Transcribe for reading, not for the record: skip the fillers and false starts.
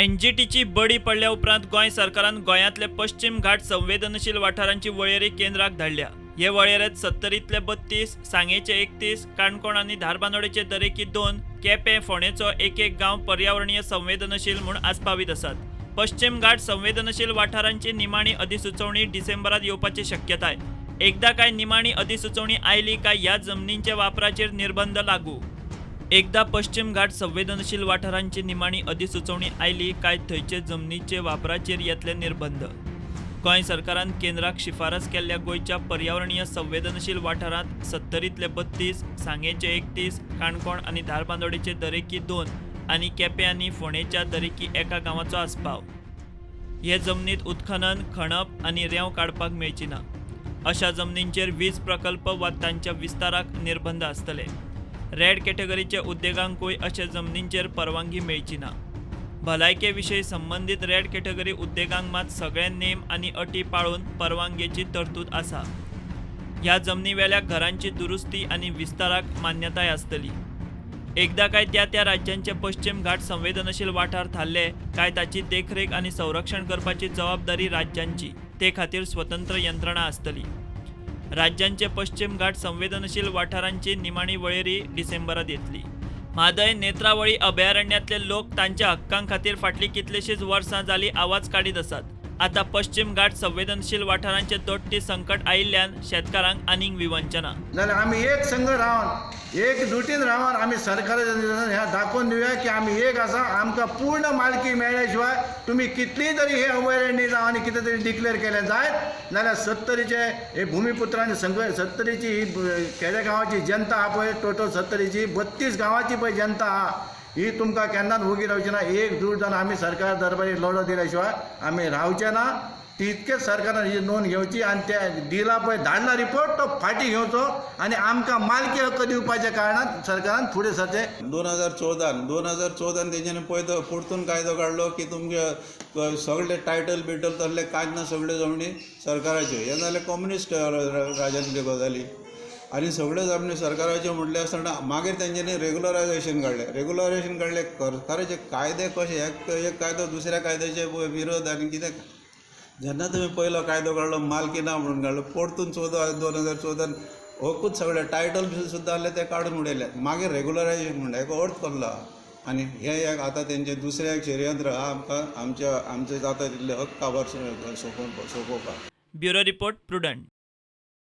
एनजीटीची बडी पडल्या उपरांत गोंय सरकारान गोंयांतले पश्चिम घाट संवेदनशील वाठारांची वळेरी केंद्राक धाडल्या। हे वळेरेंत 70तले 32, सांगेचे 31, काणकोण आनी धारबांदोडेचे दरेकी 2, केपें फोंडेचो एक गांव पर्यावरणीय संवेदनशील म्हूण आस्पावीत आसात। पश्चिम घाट संवेदनशील वाठारांची निमाणी अधिसुचोवणी डिसेंबरांत येवपाची शक्यताय। एकदा काय निमाणी अधिसुचोवणी आयली काय ह्या जमनींच्या वापराचेर निर्बंध लागू। एकदा पश्चिम घाट संवेदनशील वाठारांची निमाणी अधिसुचोवणी आयली काय थंयचे जमनीचे वापराचेर येतले निर्बंध। गोंय सरकारान केंद्राक शिफारस केल्ल्या गोंयच्या पर्यावरणीय संवेदनशील वाठारांत 70तले 32, सांगेचे 31, काणकोण आनी धारबांदोडेचे दरेकी 2 आनी केपें आनी फोंडेच्या दरेकी 1 गांवाचो आस्पाव। हे जमनीत उत्खनन, खणप आनी रेंव काडपाक मेळची ना। अशा जमनींचेर वीज प्रकल्प वा तांच्या विस्ताराक निर्बंध आसतले। रेड कॅटेगरीचे उद्देगांकूय अशा जमनींचेर परवानगी मेळची ना। भलायके विशयी संबंधित रेड कॅटेगरी उद्देगांक मात सगळे नेम आनी अटी पाळून परवानगेची तरतूद आसा। ह्या जमनी वेल्या घरांची दुरुस्ती आनी विस्ताराक मान्यताय आसतली। एकदा काय त्या राज्यांचे पश्चिम घाट संवेदनशील वाठार थारले काय ताची देखरेख आनी संरक्षण करपाची जबाबदारी राज्यांची, ते खातीर स्वतंत्र यंत्रणा आसतली। राज्यांचे पश्चिम घाट संवेदनशील वाठारांची निमाणी वळेरी डिसेंबरांत येतली। म्हादय नेत्रावळी अभयारण्यांतले लोक तांच्या हक्कां खातीर फाटलीं कितलींशींच वर्सां जालीं आवाज काडीत आसात। आतां पश्चिम घाट संवेदनशील वाठारांचे तोडटी संकट आयिल्ल्यान शेतकारांक आनीक विवंचना। जाल्यार आमी एक संघ रावन एक जुटीन रावन आमी सरकाराच्या ह्या दाखोवन दिवया की आमी एक आसा। आमकां पूर्ण मालकी मेळ्ळ्या शिवाय तुमी कितलीं तरी हे अभयारण्य जावं आनी कितें तरी डिक्लेअर केलें जायत जाल्यार 70चे हे भुमिपुत्रांनी 70ची ही खेडेगांवाची जनता आहा पळय, टोटल 70ची 32 गांवाची पळय जनता आहा, ही तुमकां केन्नाच उगी रावची ना। एकजूट जावन आमी सरकार दरबारी लढो दिल्या शिवाय आमी रावचे ना। तितकेच सरकारान ही नोंद घेवची आनी त्या दिला पळय धाडला रिपोर्ट तो फाटी घेवचो आनी आमकां मालकी हक्क दिवपाच्या कारणान सरकारान फुडें सरचें। 2014 तेंच्यांनी पळय परतून कायदो काडलो की तुमचे सगळे टायटल बिटल तसले कांय ना, सगळे जमनी सरकाराच्यो। हे जाले कम्युनिस्ट राज्यांतल्यो गजाली आनी सगळे जमनी सरकाराचे म्हटले आसतना मागीर तेंच्यांनी रेग्युलरायझेशन काडलें। सरकाराचे कायदे कशे, एक कायदो दुसऱ्या कायद्याचे विरोध आनी कितें। जेन्ना तुमी पयलो कायदो काडलो मालकी ना म्हणून काडलो, परतून 2014 होकूच सगळे टायटल सुद्दां आसले ते काडून उडयले। मागीर रेग्युलरायझेशन म्हणटा हेका अर्थ कसलो। आनी हे एक आतां तेंचे दुसरें एक षडयंत्र आहा आमकां आमचे जाता तितले हक्क काबार सोंपोवपाक। Bureau report, prudent.